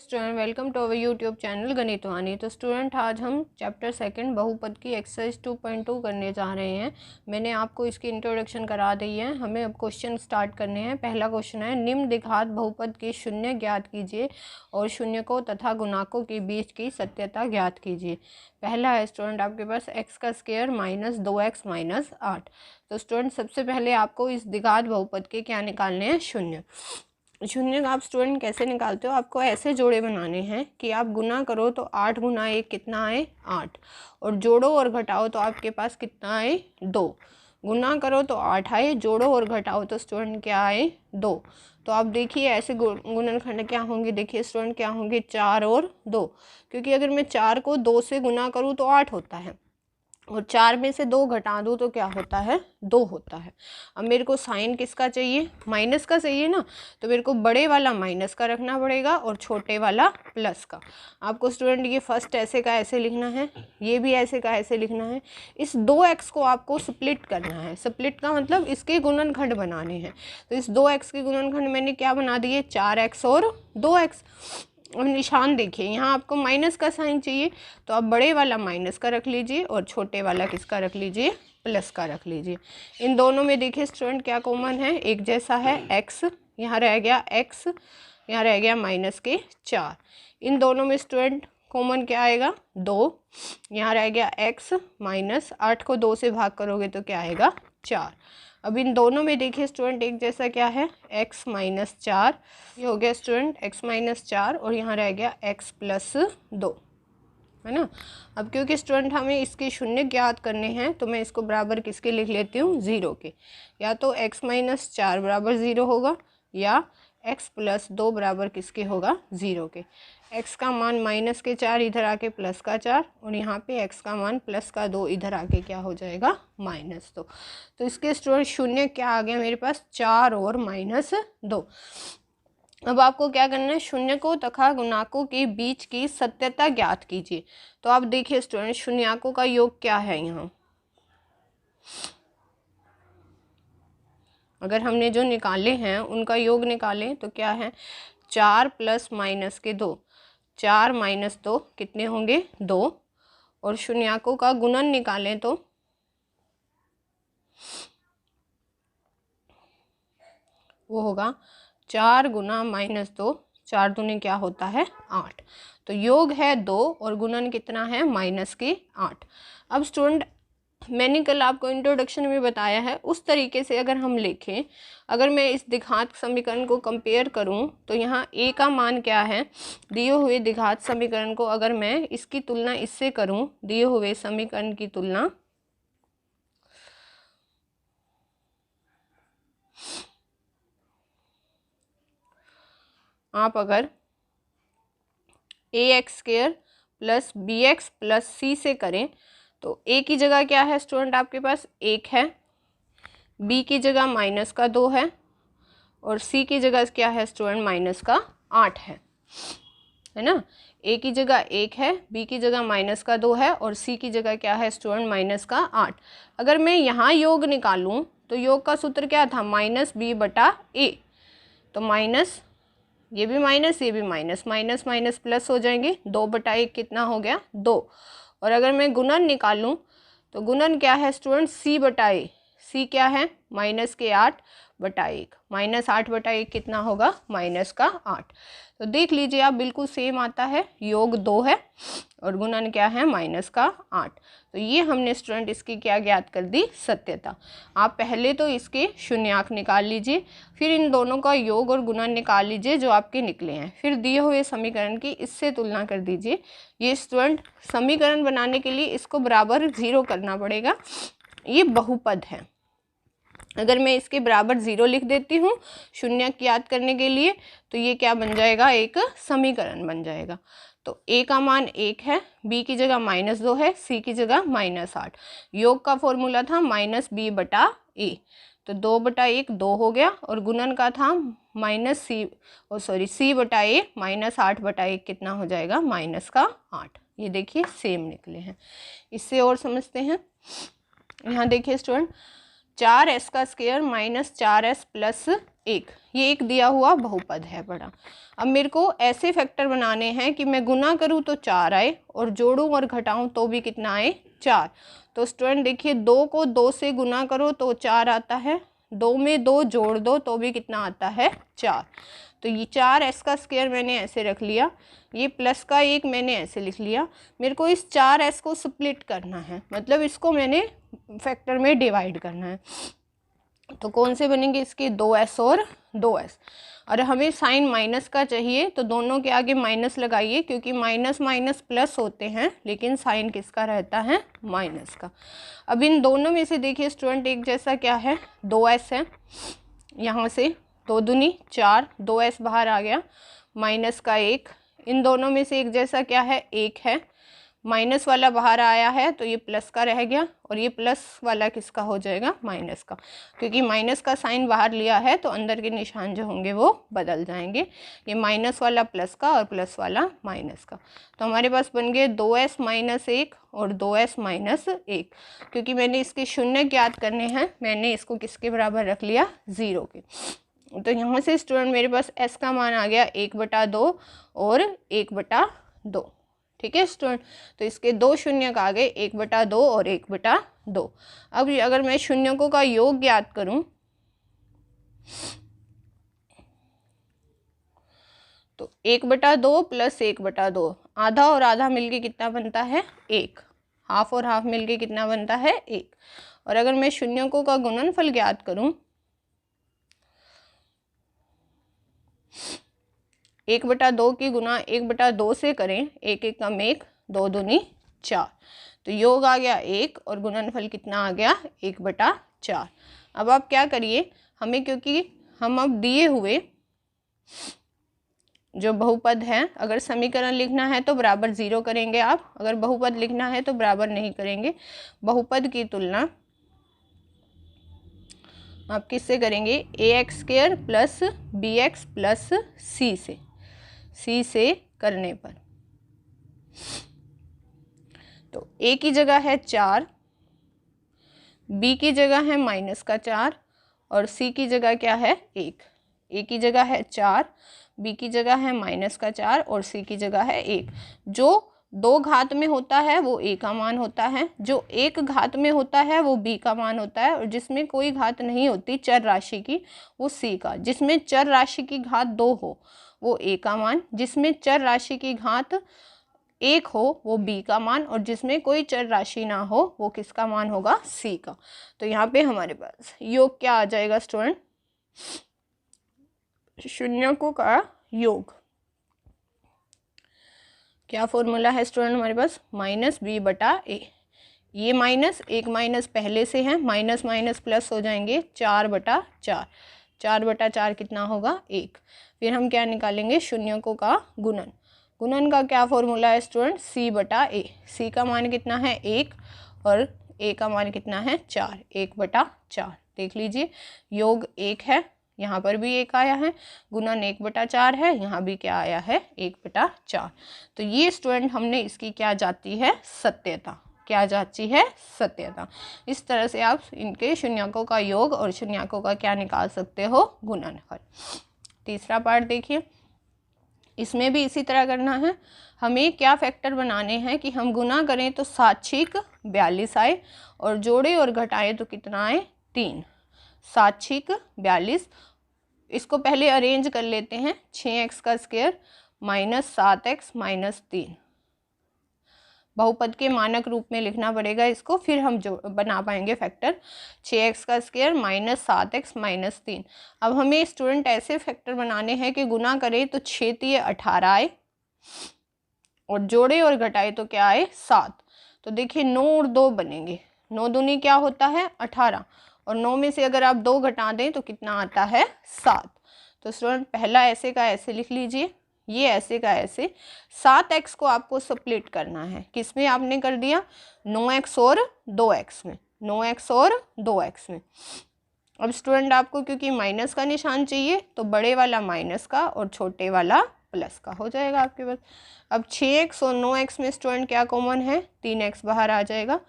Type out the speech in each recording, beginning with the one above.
Student welcome to our YouTube channel Ganitvani. तो student आज हम चैप्टर सेकंड बहुपद की एक्सरसाइज 2.2 करने जा रहे हैं। मैंने आपको इसकी इंट्रोडक्शन करा दी है। हमें अब क्वेश्चन स्टार्ट करने हैं। पहला क्वेश्चन है, निम्न द्विघात बहुपद के शून्य ज्ञात कीजिए और शून्यकों तथा गुणाकों के बीच की सत्यता ज्ञात कीजिए। पहला है स्टूडेंट आपके पास एक्स का स्क्वायर माइनस 2x माइनस 8। तो स्टूडेंट सबसे पहले आपको इस द्विघात बहुपद के क्या निकालने हैं, शून्य। शून्य का आप स्टूडेंट कैसे निकालते हो, आपको ऐसे जोड़े बनाने हैं कि आप गुना करो तो 8 गुना 1 कितना आए 8, और जोड़ो और घटाओ तो आपके पास कितना आए 2। गुना करो तो 8 आए, जोड़ो और घटाओ तो स्टूडेंट क्या आए 2। तो आप देखिए ऐसे गुणनखंड क्या होंगे, देखिए स्टूडेंट क्या होंगे 4 और 2, क्योंकि अगर मैं 4 को 2 से गुना करूँ तो 8 होता है और 4 में से 2 घटा दूँ तो क्या होता है 2 होता है। अब मेरे को साइन किसका चाहिए, माइनस का चाहिए ना, तो मेरे को बड़े वाला माइनस का रखना पड़ेगा और छोटे वाला प्लस का। आपको स्टूडेंट ये फर्स्ट ऐसे का ऐसे लिखना है, ये भी ऐसे का ऐसे लिखना है। इस 2x को आपको स्प्लिट करना है। स्प्लिट का मतलब इसके गुणनखंड बनाने हैं। तो इस 2x के गुणनखंड मैंने क्या बना दिए 4x और 2x। अब निशान देखिए, यहाँ आपको माइनस का साइन चाहिए तो आप बड़े वाला माइनस का रख लीजिए और छोटे वाला किसका रख लीजिए, प्लस का रख लीजिए। इन दोनों में देखिए स्टूडेंट क्या कॉमन है, एक जैसा है x, यहाँ रह गया x, यहाँ रह गया माइनस के 4। इन दोनों में स्टूडेंट कॉमन क्या आएगा 2, यहाँ रह गया x माइनस 8 को 2 से भाग करोगे तो क्या आएगा 4। अब इन दोनों में देखिए स्टूडेंट एक जैसा क्या है x माइनस 4, ये हो गया स्टूडेंट x माइनस 4 और यहाँ रह गया x प्लस 2, है ना। अब क्योंकि स्टूडेंट हमें इसके शून्य ज्ञात करने हैं तो मैं इसको बराबर किसके लिख लेती हूँ 0 के। या तो x माइनस 4 बराबर 0 होगा या x प्लस 2 बराबर किसके होगा 0 के। x का मान माइनस के 4 इधर आके प्लस का 4 और यहाँ पे x का मान प्लस का 2 इधर आके क्या हो जाएगा माइनस 2। तो इसके स्टूडेंट शून्य क्या आ गया मेरे पास 4 और माइनस 2। अब आपको क्या करना है, शून्यकों तथा गुणाकों के बीच की सत्यता ज्ञात कीजिए। तो आप देखिए स्टूडेंट शून्याकों का योग क्या है, यहाँ अगर हमने जो निकाले हैं उनका योग निकालें तो क्या है 4 प्लस माइनस के 2, 4 माइनस 2 कितने होंगे 2, और शून्याकों का गुणन निकालें तो वो होगा 4 गुना माइनस 2, 4 दूनी क्या होता है 8। तो योग है 2 और गुणन कितना है माइनस के 8। अब स्टूडेंट मैंने कल आपको इंट्रोडक्शन में बताया है उस तरीके से अगर हम लिखें, अगर मैं इस द्विघात समीकरण को कंपेयर करूं तो यहाँ a का मान क्या है, दिए हुए द्विघात समीकरण को अगर मैं इसकी तुलना इससे करूं, दिए हुए समीकरण की तुलना आप अगर ax square plus bx plus c से करें तो a की जगह क्या है स्टूडेंट आपके पास 1 है, b की जगह माइनस का 2 है और c की जगह क्या है स्टूडेंट माइनस का 8 है ना। a की जगह 1 है, b की जगह माइनस का 2 है और c की जगह क्या है स्टूडेंट माइनस का 8। अगर मैं यहाँ योग निकालूं तो योग का सूत्र क्या था माइनस b बटा a। तो माइनस ये भी माइनस ये भी माइनस, माइनस माइनस प्लस हो जाएंगे, 2 बटा 1 कितना हो गया 2। और अगर मैं गुणन निकालूं तो गुणन क्या है स्टूडेंट c बटा a, c क्या है माइनस के 8 बटा 1, माइनस 8 बटा 1 कितना होगा माइनस का 8। तो देख लीजिए आप बिल्कुल सेम आता है, योग 2 है और गुणन क्या है माइनस का 8। तो ये हमने स्टूडेंट इसकी क्या ज्ञात कर दी सत्यता। आप पहले तो इसके शून्याक निकाल लीजिए, फिर इन दोनों का योग और गुणन निकाल लीजिए जो आपके निकले हैं, फिर दिए हुए समीकरण की इससे तुलना कर दीजिए। ये स्टूडेंट समीकरण बनाने के लिए इसको बराबर 0 करना पड़ेगा, ये बहुपद है। अगर मैं इसके बराबर 0 लिख देती हूँ शून्य ज्ञात करने के लिए तो ये क्या बन जाएगा एक समीकरण बन जाएगा। तो a का मान 1 है, b की जगह माइनस 2 है, c की जगह माइनस 8। योग का फॉर्मूला था माइनस b बटा a, तो 2 बटा 1 2 हो गया और गुणन का था माइनस c बटा a माइनस 8 बटा 1 कितना हो जाएगा माइनस का 8। ये देखिए सेम निकले हैं। इससे और समझते हैं, यहाँ देखिए स्टूडेंट 4s का स्क्वायर माइनस 4s प्लस 1, ये एक दिया हुआ बहुपद है बड़ा। अब मेरे को ऐसे फैक्टर बनाने हैं कि मैं गुना करूँ तो 4 आए और जोड़ूँ और घटाऊँ तो भी कितना आए, 4। तो स्टूडेंट देखिए 2 को 2 से गुना करो तो 4 आता है, 2 में 2 जोड़ दो तो भी कितना आता है, 4। तो ये 4s का स्क्वायर मैंने ऐसे रख लिया, ये प्लस का 1 मैंने ऐसे लिख लिया। मेरे को इस 4s को स्प्लिट करना है, मतलब इसको मैंने फैक्टर में डिवाइड करना है। तो कौन से बनेंगे इसके, 2s और 2s। और हमें साइन माइनस का चाहिए तो दोनों के आगे माइनस लगाइए, क्योंकि माइनस माइनस प्लस होते हैं लेकिन साइन किसका रहता है, माइनस का। अब इन दोनों में से देखिए स्टूडेंट एक जैसा क्या है, 2s है, यहाँ से 2 दूनी 4, 2s बाहर आ गया, माइनस का 1। इन दोनों में से एक जैसा क्या है, 1 है, माइनस वाला बाहर आया है तो ये प्लस का रह गया, और ये प्लस वाला किसका हो जाएगा, माइनस का। क्योंकि माइनस का साइन बाहर लिया है तो अंदर के निशान जो होंगे वो बदल जाएंगे, ये माइनस वाला प्लस का और प्लस वाला माइनस का। तो हमारे पास बन गए 2s माइनस 1 और 2s माइनस 1। क्योंकि मैंने इसके शून्य ज्ञात करने हैं, मैंने इसको किसके बराबर रख लिया, 0 के। तो यहाँ से स्टूडेंट मेरे पास s का मान आ गया 1/2 और 1/2। ठीक है स्टूडेंट, तो इसके 2 शून्य का आ गए 1/2 और 1/2। अब अगर मैं शून्यकों का योग ज्ञात करूं तो 1/2 प्लस 1/2, आधा और आधा मिलके कितना बनता है, 1। हाफ और हाफ मिलके कितना बनता है, 1। और अगर मैं शून्यकों का गुणनफल ज्ञात करूं 1/2 की गुना 1/2 से करें, 1 1 कम 1, 2 दूनी 4। तो योग आ गया 1 और गुणनफल कितना आ गया, 1/4। अब आप क्या करिए, हमें क्योंकि हम अब दिए हुए जो बहुपद है, अगर समीकरण लिखना है तो बराबर 0 करेंगे आप, अगर बहुपद लिखना है तो बराबर नहीं करेंगे। बहुपद की तुलना आप किससे करेंगे, ax² plus bx plus c से करने पर। तो a की जगह है 4, b की जगह है -4 और c की जगह क्या है, 1। a की जगह है 4, b की जगह है -4 और c की जगह है 1। जो 2 घात में होता है वो a का मान होता है, जो 1 घात में होता है वो b का मान होता है, और जिसमें कोई घात नहीं होती चर राशि की वो c का। जिसमें चर राशि की घात 2 हो वो a का मान, जिसमें चर राशि की घात 1 हो वो b का मान, और जिसमें कोई चर राशि ना हो वो किसका मान होगा, c का। तो यहाँ पे हमारे पास योग क्या आ जाएगा स्टूडेंट, शून्यकों का योग। क्या फॉर्मूला है स्टूडेंट हमारे पास, -b/a। ये माइनस, एक माइनस पहले से है, माइनस माइनस प्लस हो जाएंगे, 4/4। 4/4 कितना होगा, 1। फिर हम क्या निकालेंगे, शून्यकों का गुणन। गुणन का क्या फॉर्मूला है स्टूडेंट, c/a। c का मान कितना है, 1 और a का मान कितना है, 4। 1/4 देख लीजिए, योग 1 है, यहाँ पर भी 1 आया है, गुणन 1/4 है, यहाँ भी क्या आया है, 1/4। तो ये स्टूडेंट हमने इसकी क्या जाती है, सत्यता। क्या जाती है, सत्यता। इस तरह से आप इनके शून्यकों का योग और शून्यकों का क्या निकाल सकते हो, गुणनफल। तीसरा पार्ट देखिए, इसमें भी इसी तरह करना है। हमें क्या फैक्टर बनाने हैं कि हम गुना करें तो 7×6 42 आए, और जोड़े और घटाएं तो कितना आए, 3। 7×6 42। इसको पहले अरेंज कर लेते हैं, 6x का स्क्वायर -7x -3। बहुपद के मानक रूप में लिखना पड़ेगा इसको, फिर हम जो बना पाएंगे फैक्टर। 6x का स्क्वायर -7x -3। अब हमें स्टूडेंट ऐसे फैक्टर बनाने हैं कि गुना करें तो 6×3 18 आए, और जोड़े और घटाए तो क्या आए, 7। तो देखिए 9 और 2 बनेंगे, 9 दूनी क्या होता है, 18, और 9 में से अगर आप 2 घटा दें तो कितना आता है, 7। तो स्टूडेंट पहला ऐसे का ऐसे लिख लीजिए, ये ऐसे का ऐसे। 7x को आपको स्प्लिट करना है, किसमें आपने कर दिया, 9x और 2x में, 9x और 2x में। अब स्टूडेंट आपको क्योंकि माइनस का निशान चाहिए तो बड़े वाला माइनस का और छोटे वाला प्लस का हो जाएगा आपके पास। अब 6x और 9x में स्टूडेंट क्या कॉमन है, 3x बाहर आ जाएगा।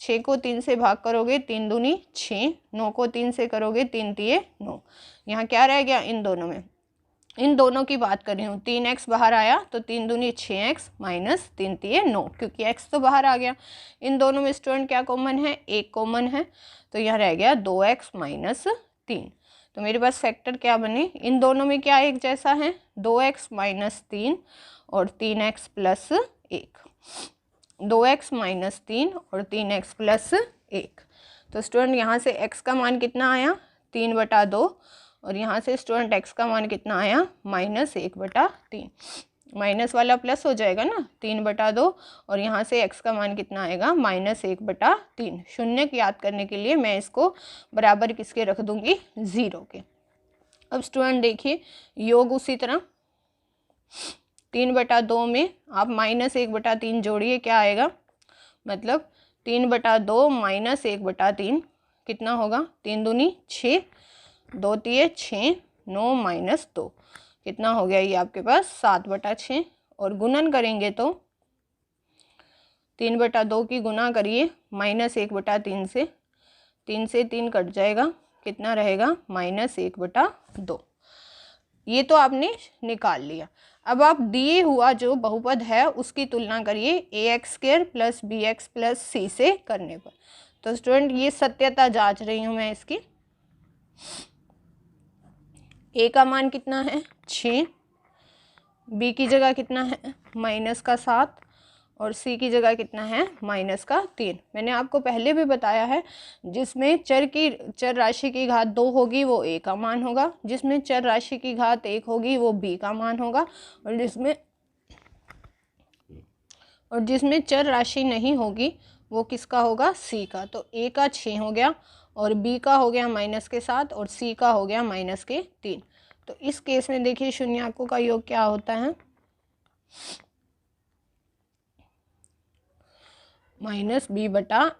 6 को 3 से भाग करोगे 3 दूनी 6, 9 को 3 से करोगे 3 तिये 9। यहाँ क्या रह गया इन दोनों में, इन दोनों की बात कर रही हूँ। 3x बाहर आया तो 3 दूनी 6x माइनस 3 तिये 9, क्योंकि x तो बाहर आ गया। इन दोनों में स्टूडेंट क्या कॉमन है, एक कॉमन है, तो यहाँ रह गया 2x माइनस 3। तो मेरे पास फैक्टर क्या बने, इन दोनों में क्या एक जैसा है, 2x माइनस 3 और 3x प्लस 1, 2x माइनस 3 और 3x प्लस 1। तो स्टूडेंट यहाँ से x का मान कितना आया, 3/2, और यहाँ से स्टूडेंट x का मान कितना आया, -1/3। माइनस वाला प्लस हो जाएगा ना, 3/2, और यहाँ से x का मान कितना आएगा, -1/3। शून्य याद करने के लिए मैं इसको बराबर किसके रख दूंगी, 0 के। अब स्टूडेंट देखिए योग उसी तरह 3/2 में आप -1/3 जोड़िए, क्या आएगा, मतलब 3/2 माइनस 1/3 कितना होगा, 3 दूनी 6, 2 तिये 6, 9 माइनस 2 कितना हो गया, ये आपके पास 7/6। और गुणन करेंगे तो 3/2 की गुना करिए -1/3 से, 3 से 3 कट जाएगा, कितना रहेगा, -1/2। ये तो आपने निकाल लिया। अब आप दिए हुआ जो बहुपद है उसकी तुलना करिए ax² plus bx plus c से करने पर। तो स्टूडेंट ये सत्यता जांच रही हूँ मैं इसकी। a का मान कितना है, 6, b की जगह कितना है, -7, और c की जगह कितना है, -3। मैंने आपको पहले भी बताया है, जिसमें चर राशि की घात 2 होगी वो a का मान होगा, जिसमें चर राशि की घात 1 होगी वो b का मान होगा, और जिसमें चर राशि नहीं होगी वो किसका होगा, c का। तो a का 6 हो गया, और b का हो गया -7, और c का हो गया -3। तो इस केस में देखिए शून्याकों का योग क्या होता है, -b/a।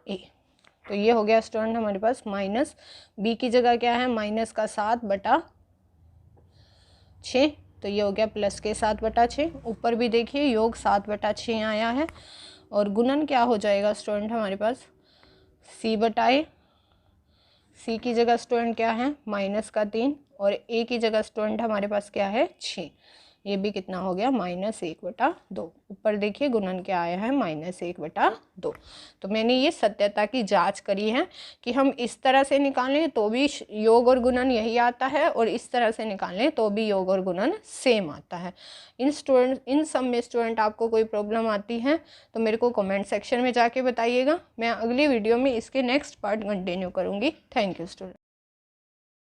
तो ये हो गया स्टूडेंट हमारे पास, -b की जगह क्या है, -7/6, तो ये हो गया +7/6। ऊपर भी देखिए योग 7/6 आया है, और गुणन क्या हो जाएगा स्टूडेंट हमारे पास, c/a, c की जगह स्टूडेंट क्या है, -3, और a की जगह स्टूडेंट हमारे पास क्या है, 6, ये भी कितना हो गया, -1/2। ऊपर देखिए गुणन क्या आया है, -1/2। तो मैंने ये सत्यता की जांच करी है कि हम इस तरह से निकालें तो भी योग और गुणन यही आता है, और इस तरह से निकालें तो भी योग और गुणन सेम आता है। इन सब में स्टूडेंट आपको कोई प्रॉब्लम आती है तो मेरे को कमेंट सेक्शन में जाके बताइएगा। मैं अगली वीडियो में इसके नेक्स्ट पार्ट कंटिन्यू करूँगी। Thank you student.